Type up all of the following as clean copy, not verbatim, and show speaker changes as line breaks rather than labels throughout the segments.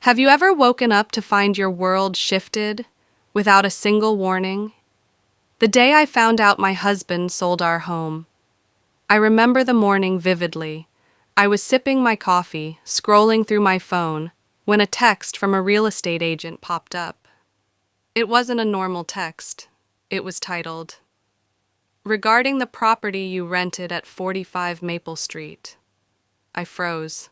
Have you ever woken up to find your world shifted without a single warning? The day I found out my husband sold our home, I remember the morning vividly. I was sipping my coffee, scrolling through my phone, when a text from a real estate agent popped up. It wasn't a normal text. It was titled, "Regarding the property you rented at 45 Maple Street." I froze.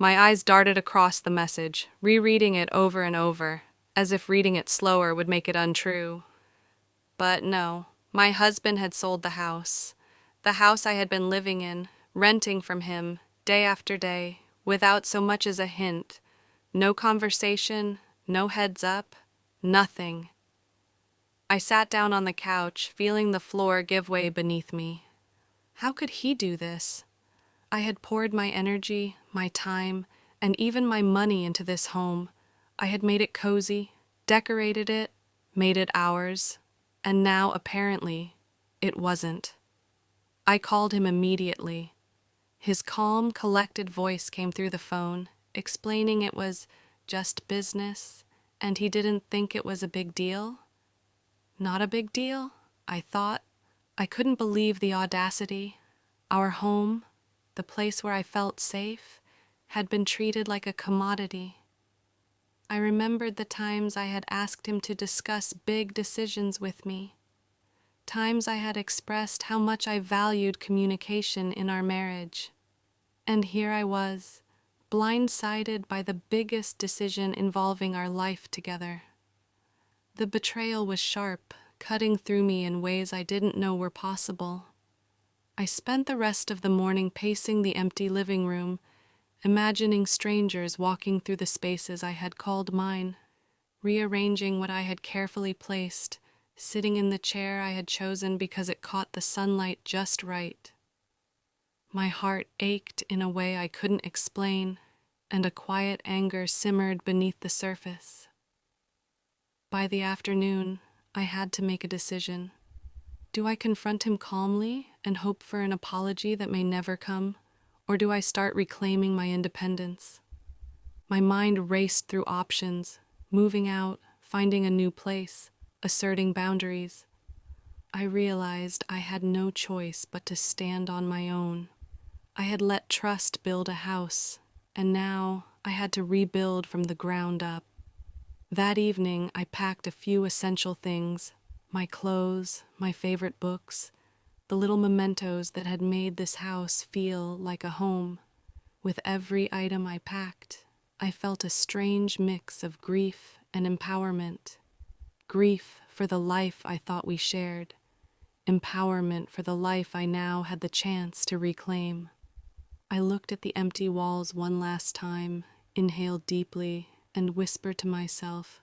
My eyes darted across the message, rereading it over and over, as if reading it slower would make it untrue. But no, my husband had sold the house I had been living in, renting from him, day after day, without so much as a hint. No conversation, no heads up, nothing. I sat down on the couch, feeling the floor give way beneath me. How could he do this? I had poured my energy, my time, and even my money into this home. I had made it cozy, decorated it, made it ours, and now, apparently, it wasn't. I called him immediately. His calm, collected voice came through the phone, explaining it was just business, and he didn't think it was a big deal. Not a big deal, I thought. I couldn't believe the audacity. Our home, the place where I felt safe, had been treated like a commodity. I remembered the times I had asked him to discuss big decisions with me, times I had expressed how much I valued communication in our marriage. And here I was, blindsided by the biggest decision involving our life together. The betrayal was sharp, cutting through me in ways I didn't know were possible. I spent the rest of the morning pacing the empty living room, imagining strangers walking through the spaces I had called mine, rearranging what I had carefully placed, sitting in the chair I had chosen because it caught the sunlight just right. My heart ached in a way I couldn't explain, and a quiet anger simmered beneath the surface. By the afternoon, I had to make a decision. Do I confront him calmly and hope for an apology that may never come, or do I start reclaiming my independence? My mind raced through options, moving out, finding a new place, asserting boundaries. I realized I had no choice but to stand on my own. I had let trust build a house, and now I had to rebuild from the ground up. That evening, I packed a few essential things, my clothes, my favorite books, the little mementos that had made this house feel like a home. With every item I packed, I felt a strange mix of grief and empowerment. Grief for the life I thought we shared, empowerment for the life I now had the chance to reclaim. I looked at the empty walls one last time, inhaled deeply, and whispered to myself,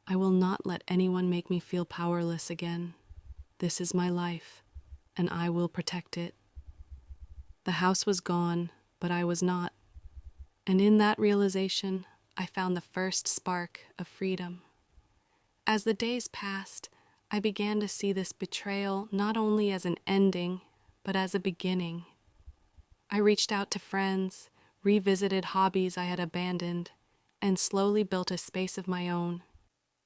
I will not let anyone make me feel powerless again. This is my life, and I will protect it. The house was gone, but I was not. And in that realization, I found the first spark of freedom. As the days passed, I began to see this betrayal not only as an ending, but as a beginning. I reached out to friends, revisited hobbies I had abandoned, and slowly built a space of my own.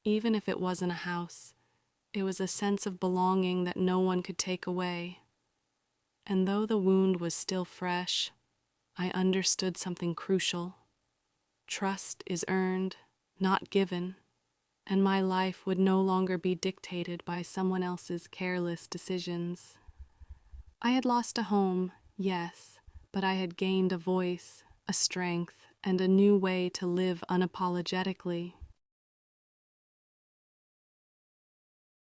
Even if it wasn't a house, it was a sense of belonging that no one could take away. And though the wound was still fresh, I understood something crucial. Trust is earned, not given, and my life would no longer be dictated by someone else's careless decisions. I had lost a home, yes, but I had gained a voice, a strength, and a new way to live unapologetically.